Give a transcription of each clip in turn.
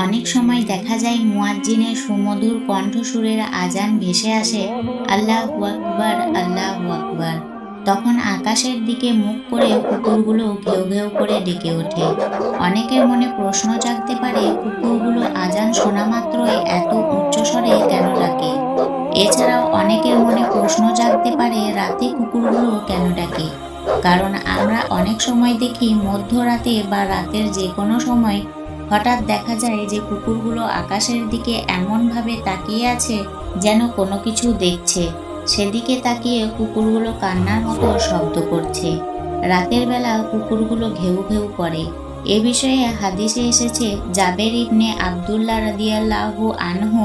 অনেক সময় দেখা যায় মুয়াজ্জিনের সুমধুর কণ্ঠসুরের আজান ভেসে আসে, আল্লাহু আকবার, আল্লাহু আকবার। তখন আকাশের দিকে মুখ করে কুকুরগুলো ঘেউ ঘেউ করে ডেকে ওঠে। অনেকের মনে প্রশ্ন জাগতে পারে, কুকুরগুলো আজান শোনা মাত্রই এত উচ্চস্বরে কেন ডাকে? এছাড়াও অনেকের মনে প্রশ্ন জাগতে পারে, রাতে কুকুরগুলো কেন ডাকে? কারণ আমরা অনেক সময় দেখি মধ্যরাতে বা রাতের যে কোনো সময় হঠাৎ দেখা যায় যে কুকুরগুলো আকাশের দিকে এমনভাবে তাকিয়ে আছে যেন কোনো কিছু দেখছে। সেদিকে তাকিয়ে কুকুরগুলো কান্নার মতো শব্দ করছে। রাতের বেলা কুকুরগুলো ঘেউ ঘেউ করে। এ বিষয়ে হাদিসে এসেছে, জাবের ইবনে আবদুল্লাহ রাদিয়াল্লাহু আনহু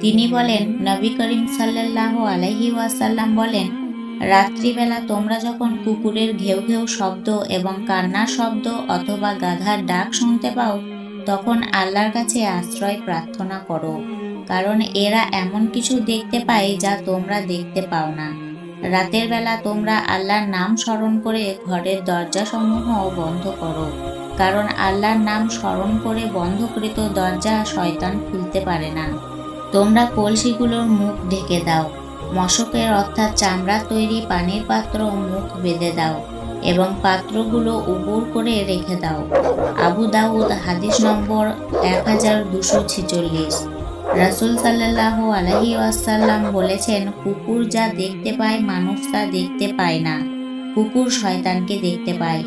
তিনি বলেন, নবী করিম সাল্লাল্লাহু আলাইহি ওয়াসাল্লাম বলেন, রাত্রিবেলা তোমরা যখন কুকুরের ঘেউ ঘেউ শব্দ এবং কান্নার শব্দ অথবা গাধার ডাক শুনতে পাও, তখন আল্লাহর কাছে আশ্রয় প্রার্থনা করো, কারণ এরা এমন কিছু দেখতে পায় যা তোমরা দেখতে পাও না। রাতের বেলা তোমরা আল্লাহর নাম স্মরণ করে ঘরের দরজাসমূহ বন্ধ করো, কারণ আল্লাহর নাম স্মরণ করে বন্ধকৃত দরজা শয়তান খুলতে পারে না। তোমরা কলসিগুলোর মুখ ঢেকে দাও, মশকের অর্থাৎ চামড়া তৈরি পানির পাত্র মুখ বেঁধে দাও এবং পাত্রগুলো উবুর করে রেখে দাও। আবু দাউদ হাদিস নম্বর 1246। রাসূল সাল্লাল্লাহু আলাইহি ওয়াসাল্লাম বলেছেন, কুকুর যা দেখতে পায় মানুষ তা দেখতে পায় না, কুকুর শয়তানকে দেখতে পায়।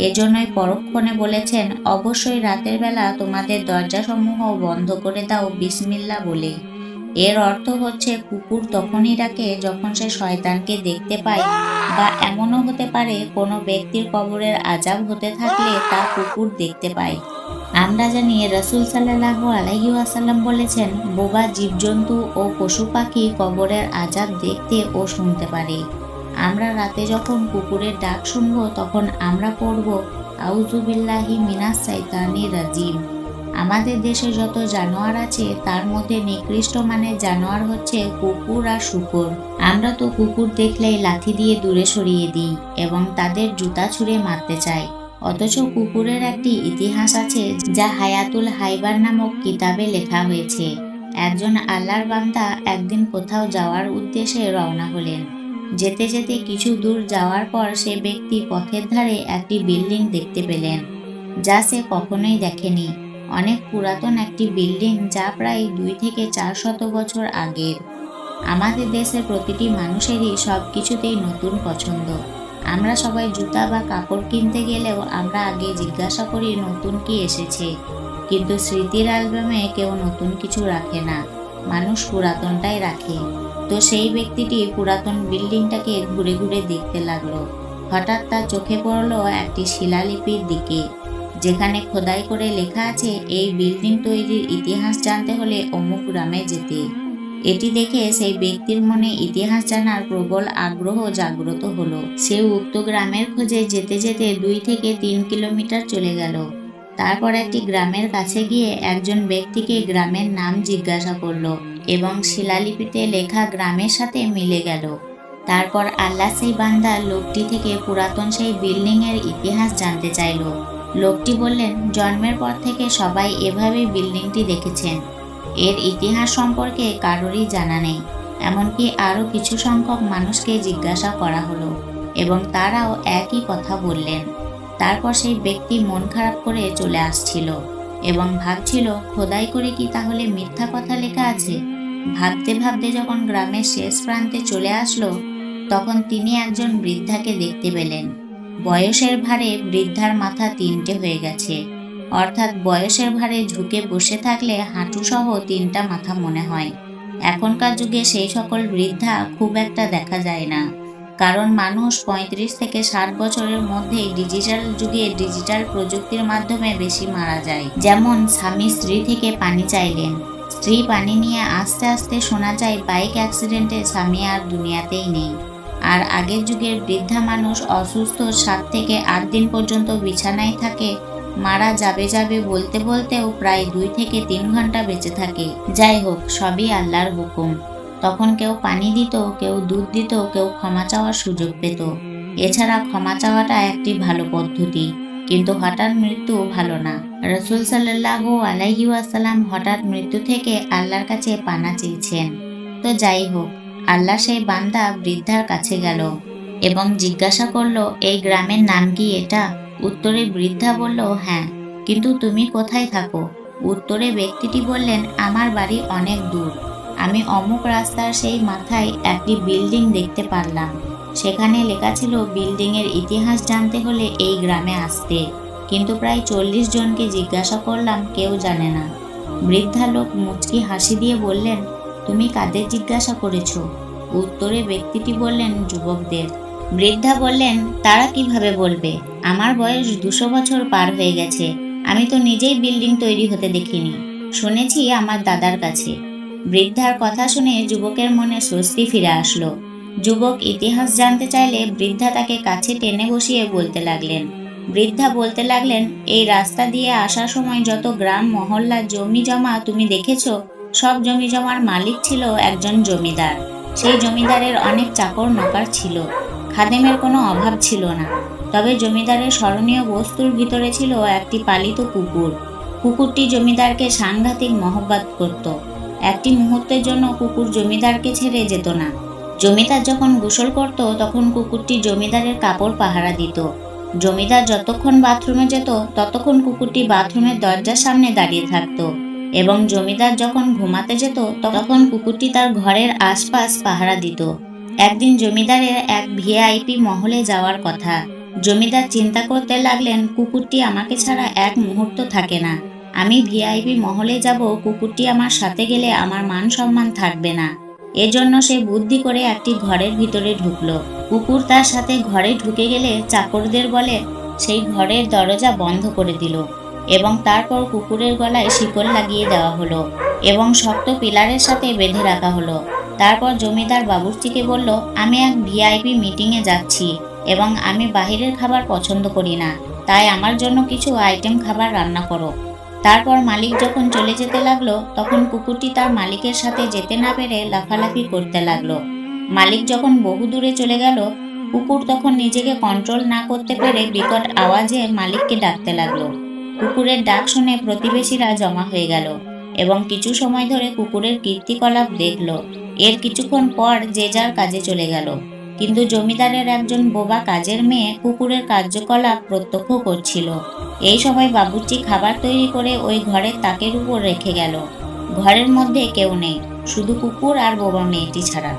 এজন্যই পরক্ষণে বলেছেন, অবশ্যই রাতের বেলা তোমাদের দরজাসমূহ বন্ধ করে দাও বিসমিল্লাহ বলে। এর অর্থ হচ্ছে কুকুর তখনই ডাকে যখন সে শয়তানকে দেখতে পায়, বা এমনও হতে পারে কোনো ব্যক্তির কবরের আযাব হতে থাকলে তা কুকুর দেখতে পায়। আমরা জানি রাসূল সাল্লাল্লাহু আলাইহি ওয়াসাল্লাম বলেছেন, বোবা জীবজন্তু ও পশু পাখি কবরের আযাব দেখতে ও শুনতে পারে। আমরা রাতে যখন কুকুরের ডাক শুনব তখন আমরা পড়ব, আউযু বিল্লাহি মিনাশ শাইতানির রাজিম। আমাদের দেশে যত জানোয়ার আছে তার মধ্যে নিকৃষ্ট মানের জানোয়ার হচ্ছে কুকুর আর শূকর। আমরা তো কুকুর দেখলেই লাথি দিয়ে দূরে সরিয়ে দিই এবং তাদের জুতা ছুঁড়ে মারতে চাই। অথচ কুকুরের একটি ইতিহাস আছে যা হায়াতুল হাইবার নামক কিতাবে লেখা হয়েছে। একজন আল্লাহর বান্দা একদিন কোথাও যাওয়ার উদ্দেশ্যে রওনা হলেন। যেতে যেতে কিছু দূর যাওয়ার পর সে ব্যক্তি পথের ধারে একটি বিল্ডিং দেখতে পেলেন, যা সে কখনোই দেখেনি। অনেক পুরাতন একটি বিল্ডিং, যা প্রায় 2 থেকে 400 বছর আগের। আমাদের দেশের প্রতিটি মানুষেরই সব কিছুতেই নতুন পছন্দ। আমরা সবাই জুতা বা কাপড় কিনতে গেলেও আমরা আগে জিজ্ঞাসা করি নতুন কি এসেছে, কিন্তু স্মৃতির অ্যালবামে কেউ নতুন কিছু রাখে না, মানুষ পুরাতনটাই রাখে। তো সেই ব্যক্তিটি পুরাতন বিল্ডিংটাকে ঘুরে ঘুরে দেখতে লাগলো। হঠাৎ তার চোখে পড়লো একটি শিলালিপির দিকে, যেখানে খোদাই করে লেখা আছে, এই বিল্ডিং তৈরির ইতিহাস জানতে হলে অমুক গ্রামে যেতে। এটি দেখে সেই ব্যক্তির মনে ইতিহাস জানার প্রবল আগ্রহ জাগ্রত হলো। সে উক্ত গ্রামের খোঁজে যেতে যেতে 2 থেকে 3 কিলোমিটার চলে গেল। তারপর একটি গ্রামের কাছে গিয়ে একজন ব্যক্তিকে গ্রামের নাম জিজ্ঞাসা করলো এবং শিলালিপিতে লেখা গ্রামের সাথে মিলে গেল। তারপর আল্লাহ সেই বান্দা লোকটি থেকে পুরাতন সেই বিল্ডিং এর ইতিহাস জানতে চাইল। লোকটি বললেন, জন্মের পর থেকে সবাই এভাবে বিল্ডিংটি দেখেছেন, এর ইতিহাস সম্পর্কে কারোরই জানা নেই। এমনকি আরও কিছু সংখ্যক মানুষকে জিজ্ঞাসা করা হলো এবং তারাও একই কথা বললেন। তারপর সেই ব্যক্তি মন খারাপ করে চলে আসছিল এবং ভাবছিল, খোদাই করে কি তাহলে মিথ্যা কথা লেখা আছে? ভাবতে ভাবতে যখন গ্রামের শেষ প্রান্তে চলে আসলো, তখন তিনি একজন বৃদ্ধাকে দেখতে পেলেন। বয়সের ভারে বৃদ্ধার মাথা 3টে হয়ে গেছে, অর্থাৎ বয়সের ভারে ঝুঁকে বসে থাকলে হাঁটুসহ 3টা মাথা মনে হয়। এখনকার যুগে সেই সকল বৃদ্ধা খুব একটা দেখা যায় না, কারণ মানুষ 35 থেকে 60 বছরের মধ্যেই ডিজিটাল যুগে ডিজিটাল প্রযুক্তির মাধ্যমে বেশি মারা যায়। যেমন স্বামী স্ত্রী থেকে পানি চাইলেন, স্ত্রী পানি নিয়ে আস্তে আস্তে শোনা যায় বাইক অ্যাক্সিডেন্টে স্বামী আর দুনিয়াতেই নেই। আর আগের যুগের বৃদ্ধা মানুষ অসুস্থ 7 থেকে 8 দিন পর্যন্ত বিছানায় থাকে, মারা যাবে যাবে বলতে বলতেও প্রায় 2 থেকে 3 ঘন্টা বেঁচে থাকে। যাই হোক, সবই আল্লাহর হুকুম। তখন কেউ পানি দিত, কেউ দুধ দিত, কেউ ক্ষমা চাওয়ার সুযোগ পেত। এছাড়া ক্ষমা চাওয়াটা একটি ভালো পদ্ধতি। কিন্তু হঠাৎ মৃত্যু ভালো না। রাসূল সাল্লাল্লাহু আলাইহি ওয়াসাল্লাম হঠাৎ মৃত্যু থেকে আল্লাহর কাছে পানা চেয়েছেন। তো যাই হোক, আল্লাহ সেই বান্দা বৃদ্ধার কাছে গেল এবং জিজ্ঞাসা করলো, এই গ্রামের নাম কি এটা? উত্তরে বৃদ্ধা বলল, হ্যাঁ, কিন্তু তুমি কোথায় থাকো? উত্তরে ব্যক্তিটি বললেন, আমার বাড়ি অনেক দূর। আমি অমুক রাস্তার সেই মাথায় একটি বিল্ডিং দেখতে পারলাম। সেখানে লেখা ছিল বিল্ডিংয়ের ইতিহাস জানতে হলে এই গ্রামে আসতে, কিন্তু প্রায় 40 জনকে জিজ্ঞাসা করলাম, কেউ জানে না। বৃদ্ধা লোক মুচকি হাসি দিয়ে বললেন, তুমি কাদের জিজ্ঞাসা করেছো? উত্তরে ব্যক্তিটি বললেন, যুবকদের। বৃদ্ধা বললেন, তারা কিভাবে বলবে? আমার বয়স 200 বছর পার হয়ে গেছে। আমি তো নিজেই বিল্ডিং তৈরি হতে দেখিনি, শুনেছি আমার দাদার কাছে। বৃদ্ধার কথা শুনে যুবকের মনে স্বস্তি ফিরে আসলো। যুবক ইতিহাস জানতে চাইলে বৃদ্ধা তাকে কাছে টেনে বসিয়ে বলতে লাগলেন। বৃদ্ধা বলতে লাগলেন, এই রাস্তা দিয়ে আসার সময় যত গ্রাম মহল্লা জমি জমা তুমি দেখেছো, সব জমি জমার মালিক ছিল একজন জমিদার। সেই জমিদারের অনেক চাকর নৌকার ছিল, খাদেমের কোনো অভাব ছিল না। তবে জমিদারের স্মরণীয় বস্তুর ভিতরে ছিল একটি পালিত কুকুর। কুকুরটি জমিদারকে সাংঘাতিক মহব্বত করত। একটি মুহূর্তের জন্য কুকুর জমিদারকে ছেড়ে যেত না। জমিদার যখন গোসল করত তখন কুকুরটি জমিদারের কাপড় পাহারা দিত। জমিদার যতক্ষণ বাথরুমে যেত ততক্ষণ কুকুরটি বাথরুমের দরজার সামনে দাঁড়িয়ে থাকত, এবং জমিদার যখন ঘুমাতে যেত তখন কুকুরটি তার ঘরের আশপাশ পাহারা দিত। একদিন জমিদারের এক ভিআইপি মহলে যাওয়ার কথা। জমিদার চিন্তা করতে লাগলেন, কুকুরটি আমাকে ছাড়া এক মুহূর্ত থাকে না। আমি ভিআইপি মহলে যাব, কুকুরটি আমার সাথে গেলে আমার মান সম্মান থাকবে না। এজন্য সে বুদ্ধি করে একটি ঘরের ভিতরে ঢুকলো। কুকুর তার সাথে ঘরে ঢুকে গেলে চাকরদের বলে সেই ঘরের দরজা বন্ধ করে দিল, এবং তারপর কুকুরের গলায় শিকল লাগিয়ে দেওয়া হলো এবং শক্ত পিলারের সাথে বেঁধে রাখা হলো। তারপর জমিদার বাবুর্চিকে বলল, আমি এক ভিআইপি মিটিংয়ে যাচ্ছি এবং আমি বাহিরের খাবার পছন্দ করি না, তাই আমার জন্য কিছু আইটেম খাবার রান্না করো। তারপর মালিক যখন চলে যেতে লাগলো তখন কুকুরটি তার মালিকের সাথে যেতে না পেরে লাফালাফি করতে লাগলো। মালিক যখন বহু দূরে চলে গেল, কুকুর তখন নিজেকে কন্ট্রোল না করতে পেরে বিকট আওয়াজে মালিককে ডাকতে লাগলো। কুকুরের ডাক শুনে প্রতিবেশীরা জমা হয়ে গেল এবং কিছু সময় ধরে কুকুরের কীর্তিকলাপ দেখল। এর কিছুক্ষণ পর যে যার কাজে চলে গেল, কিন্তু জমিদারের একজন বোবা কাজের মেয়ে কুকুরের কার্যকলাপ প্রত্যক্ষ করছিল। এই সময় বাবুর্চি খাবার তৈরি করে ওই ঘরের তাকের উপর রেখে গেল। ঘরের মধ্যে কেউ নেই, শুধু কুকুর আর বোবা মেয়েটি ছাড়া।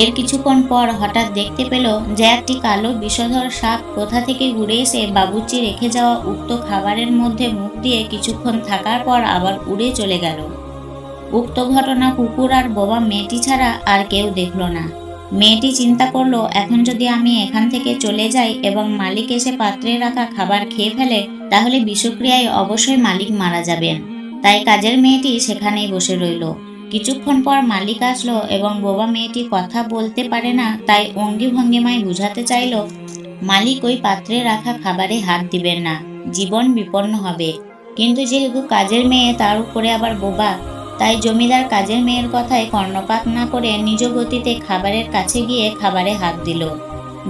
এর কিছুক্ষণ পর হঠাৎ দেখতে পেল যে একটি কালো বিষধর সাপ কোথা থেকে উড়ে এসে বাবুর্চি রেখে যাওয়া উক্ত খাবারের মধ্যে মুখ দিয়ে কিছুক্ষণ থাকার পর আবার উড়ে চলে গেল। উক্ত ঘটনা কুকুর আর বোবা মেয়েটি ছাড়া আর কেউ দেখল না। মেয়েটি চিন্তা করলো, এখন যদি আমি এখান থেকে চলে যাই এবং মালিক এসে পাত্রে রাখা খাবার খেয়ে ফেলে, তাহলে বিষক্রিয়ায় অবশ্যই মালিক মারা যাবেন। তাই কাজের মেয়েটি সেখানেই বসে রইল। কিছুক্ষণ পর মালিক আসলো এবং বোবা মেয়েটি কথা বলতে পারে না, তাই অঙ্গি ভঙ্গিমায় বুঝাতে চাইল মালিক ওই পাত্রে রাখা খাবারে হাত দিবেন না, জীবন বিপন্ন হবে। কিন্তু যেহেতু কাজের মেয়ে তার উপরে আবার বোবা, তাই জমিদার কাজের মেয়ের কথায় কর্ণপাত না করে নিজ গতিতে খাবারের কাছে গিয়ে খাবারে হাত দিল।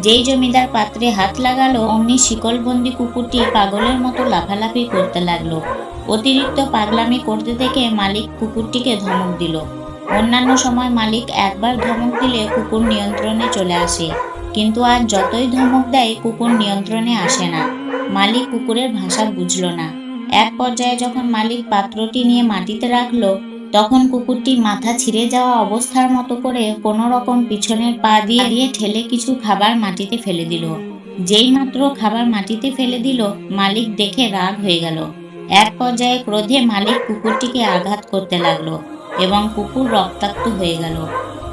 যেই জমিদার পাত্রে হাত লাগালো, অমনি শিকলবন্দি কুকুরটি পাগলের মতো লাফালাফি করতে লাগলো। অতিরিক্ত পাগলামি করতে দেখে মালিক কুকুরটিকে ধমক দিল। অন্যান্য সময় মালিক একবার ধমক দিলে কুকুর নিয়ন্ত্রণে চলে আসে, কিন্তু আজ যতই ধমক দেয় কুকুর নিয়ন্ত্রণে আসে না। মালিক কুকুরের ভাষা বুঝল না। এক পর্যায়ে যখন মালিক পাত্রটি নিয়ে মাটিতে রাখলো, তখন কুকুরটি মাথা ছিঁড়ে যাওয়া অবস্থার মতো করে কোনো রকম পিছনের পা দিয়ে ঠেলে কিছু খাবার মাটিতে ফেলে দিল। যেই মাত্র খাবার মাটিতে ফেলে দিল, মালিক দেখে রাগ হয়ে গেল। এক পর্যায়ে ক্রোধে মালিক কুকুরটিকে আঘাত করতে লাগলো এবং কুকুর রক্তাক্ত হয়ে গেল।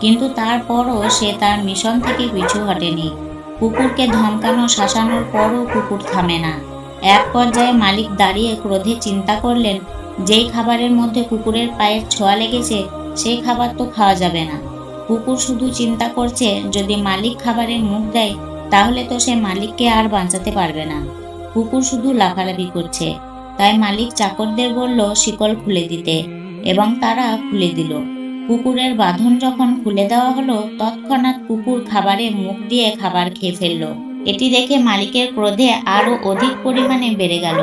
কিন্তু তারপরও সে তার মিশন থেকে পিছু হটেনি। কুকুরকে ধমকানো শাসানোর পরও কুকুর থামে না। এক পর্যায়ে মালিক দাঁড়িয়ে ক্রোধে চিন্তা করলেন, যেই খাবারের মধ্যে কুকুরের পায়ের ছোঁয়া লেগেছে সেই খাবার তো খাওয়া যাবে না। কুকুর শুধু চিন্তা করছে, যদি মালিক খাবারে মুখ দেয় তাহলে তো সে মালিককে আর বাঁচাতে পারবে না। কুকুর শুধু লাফালাফি করছে। তাই মালিক চাকরদের বলল শিকল খুলে দিতে, এবং তারা খুলে দিল। কুকুরের বাঁধন যখন খুলে দেওয়া হলো, তৎক্ষণাৎ কুকুর খাবারে মুখ দিয়ে খাবার খেয়ে ফেলল এটি দেখে মালিকের ক্রোধে আরো অধিক পরিমাণে বেড়ে গেল।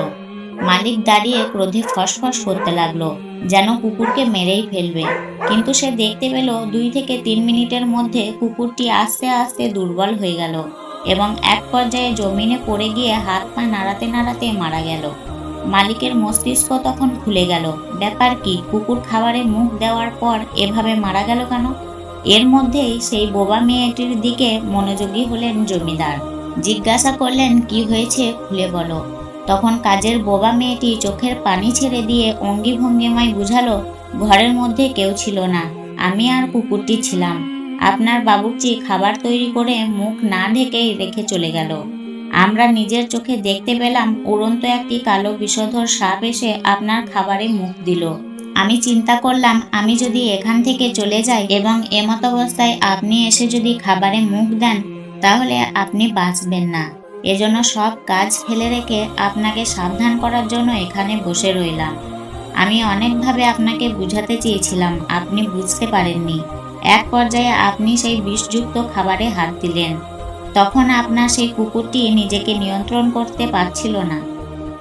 মালিক দাঁড়িয়ে ক্রোধে ফসফস করতে লাগলো, যেন কুকুরকে মেরেই ফেলবে। কিন্তু সে দেখতে পেল 2 থেকে 3 মিনিটের মধ্যে কুকুরটি আস্তে আস্তে দুর্বল হয়ে গেল এবং এক পর্যায়ে জমিনে পড়ে গিয়ে হাত পা নাড়াতে নাড়াতে মারা গেল। মালিকের মস্তিষ্ক তখন খুলে গেল, ব্যাপার কি, কুকুর খাবারে মুখ দেওয়ার পর এভাবে মারা গেল কেন? এর মধ্যেই সেই বোবা মেয়েটির দিকে মনোযোগী হলেন জমিদার। জিজ্ঞাসা করলেন, কি হয়েছে খুলে বলো। তখন কাজের বোবা মেয়েটি চোখের পানি ছেড়ে দিয়ে অঙ্গি ভঙ্গিমায় বুঝালো, ঘরের মধ্যে কেউ ছিল না, আমি আর কুকুরটি ছিলাম। আপনার বাবুর্চি খাবার তৈরি করে মুখ না ঢেকেই রেখে চলে গেল। আমরা নিজের চোখে দেখতে পেলাম উড়ন্ত একটি কালো বিষধর সাপ এসে আপনার খাবারে মুখ দিল। আমি চিন্তা করলাম, আমি যদি এখান থেকে চলে যাই এবং এমতাবস্থায় আপনি এসে যদি খাবারে মুখ দেন তাহলে আপনি বাঁচবেন না। এজন্য সব কাজ ফেলে রেখে আপনাকে সাবধান করার জন্য এখানে বসে রইলাম। আমি অনেকভাবে আপনাকে বুঝাতে চেয়েছিলাম, আপনি বুঝতে পারেননি। এক পর্যায়ে আপনি সেই বিষযুক্ত খাবারে হাত দিলেন। তখন আপনার সেই কুকুরটি নিজেকে নিয়ন্ত্রণ করতে পারছিল না।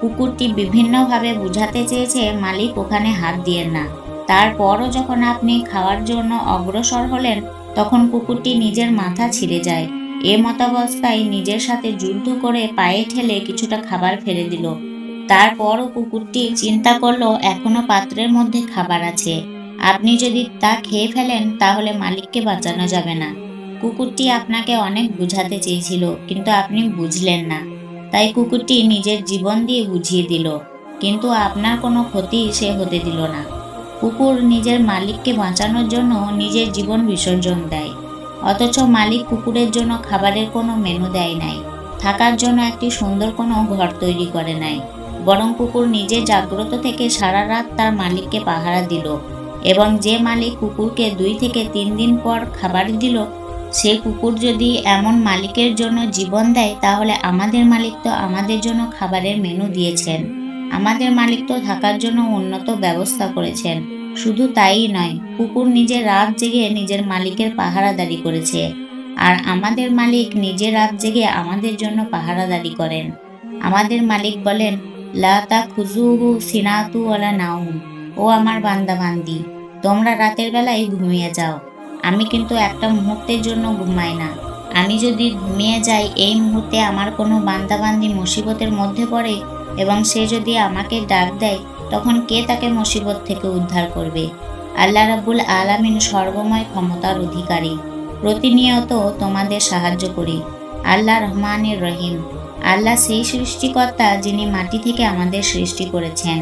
কুকুরটি বিভিন্নভাবে বুঝাতে চেয়েছে মালিক ওখানে হাত দিয়েন না। তারপরও যখন আপনি খাওয়ার জন্য অগ্রসর হলেন তখন কুকুরটি নিজের মাথা ছিঁড়ে যায়। এ মতাবস্থায় নিজের সাথে যুদ্ধ করে পায়ে ঠেলে কিছুটা খাবার ফেলে দিল। তারপরও কুকুরটি চিন্তা করলো এখনো পাত্রের মধ্যে খাবার আছে, আপনি যদি তা খেয়ে ফেলেন তাহলে মালিককে বাঁচানো যাবে না। কুকুরটি আপনাকে অনেক বুঝাতে চেয়েছিল কিন্তু আপনি বুঝলেন না, তাই কুকুরটি নিজের জীবন দিয়ে বুঝিয়ে দিল, কিন্তু আপনার কোনো ক্ষতি সে হতে দিল না। কুকুর নিজের মালিককে বাঁচানোর জন্য নিজের জীবন বিসর্জন দেয়, অথচ মালিক কুকুরের জন্য খাবারের কোনো মেনু দেয় নাই, থাকার জন্য একটি সুন্দর কোনো ঘর তৈরি করে নাই। বরং কুকুর নিজে জাগ্রত থেকে সারা রাত তার মালিককে পাহারা দিল এবং যে মালিক কুকুরকে 2 থেকে 3 দিন পর খাবার দিল, সে কুকুর যদি এমন মালিকের জন্য জীবন দেয় তাহলে আমাদের মালিক তো আমাদের জন্য খাবারের মেনু দিয়েছেন, আমাদের মালিক তো থাকার জন্য উন্নত ব্যবস্থা করেছেন। শুধু তাই নয়, কুকুর নিজে রাত জেগে নিজের মালিকের পাহারাদারি করেছে, আর আমাদের মালিক নিজে রাত জেগে আমাদের জন্য পাহারাদারি করেন। আমাদের মালিক বলেন, লা তাখুযুহু সিনাতু ওয়ালা নাউম, ও আমার বান্দা বান্দি, তোমরা রাতের বেলায় ঘুমিয়ে যাও, আমি কিন্তু একটা মুহূর্তের জন্য ঘুমাই না। আমি যদি ঘুমিয়ে যাই এই মুহূর্তে আমার কোনো বান্দাবান্দি মুসিবতের মধ্যে পড়ে এবং সে যদি আমাকে ডাক দেয় তখন কে তাকে মুসিবত থেকে উদ্ধার করবে? আল্লাহ রাব্বুল আলামিন সর্বময় ক্ষমতার অধিকারী, প্রতিনিয়ত তোমাদের সাহায্য করি। আল্লাহ রহমানির রহিম, আল্লাহ সেই সৃষ্টিকর্তা যিনি মাটি থেকে আমাদের সৃষ্টি করেছেন।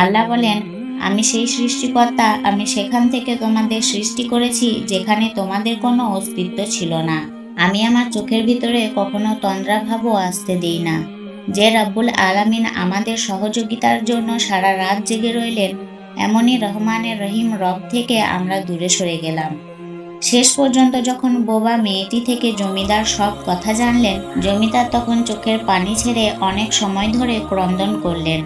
আল্লাহ বলেন, আমি সেই সৃষ্টিকর্তা, আমি সেখান থেকে তোমাদের সৃষ্টি করেছি যেখানে তোমাদের কোনো অস্তিত্ব ছিল না। আমি আমার চোখের ভিতরে কখনো তন্দ্রাভাবও আসতে দিই না। যে রাব্বুল আলামিন আমাদের সহযোগিতার জন্য সারা রাত জেগে রইলেন, এমনই রহমানের রহিম রব থেকে আমরা দূরে সরে গেলাম। শেষ পর্যন্ত যখন বোবা মেয়েটি থেকে জমিদার সব কথা জানলেন, জমিদার তখন চোখের পানি ছেড়ে অনেক সময় ধরে ক্রন্দন করলেন।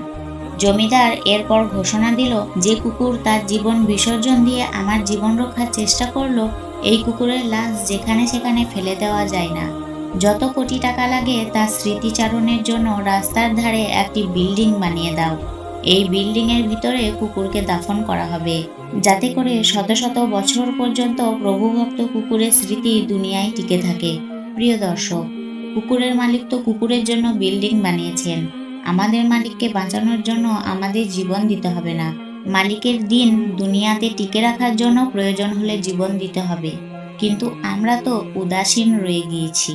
জমিদার এরপর ঘোষণা দিল, যে কুকুর তার জীবন বিসর্জন দিয়ে আমার জীবন রক্ষার চেষ্টা করলো, এই কুকুরের লাশ যেখানে সেখানে ফেলে দেওয়া যায় না। যত কোটি টাকা লাগে তার স্মৃতিচারণের জন্য রাস্তার ধারে একটি বিল্ডিং বানিয়ে দাও। এই বিল্ডিংয়ের ভিতরে কুকুরকে দাফন করা হবে, যাতে করে শত শত বছর পর্যন্ত প্রভুভক্ত কুকুরের স্মৃতি দুনিয়ায় টিকে থাকে। প্রিয় দর্শক, কুকুরের মালিক তো কুকুরের জন্য বিল্ডিং বানিয়েছেন, আমাদের মালিককে বাঁচানোর জন্য আমাদের জীবন দিতে হবে না। মালিকের দিন দুনিয়াতে টিকে রাখার জন্য প্রয়োজন হলে জীবন দিতে হবে, কিন্তু আমরা তো উদাসীন রয়ে গিয়েছি।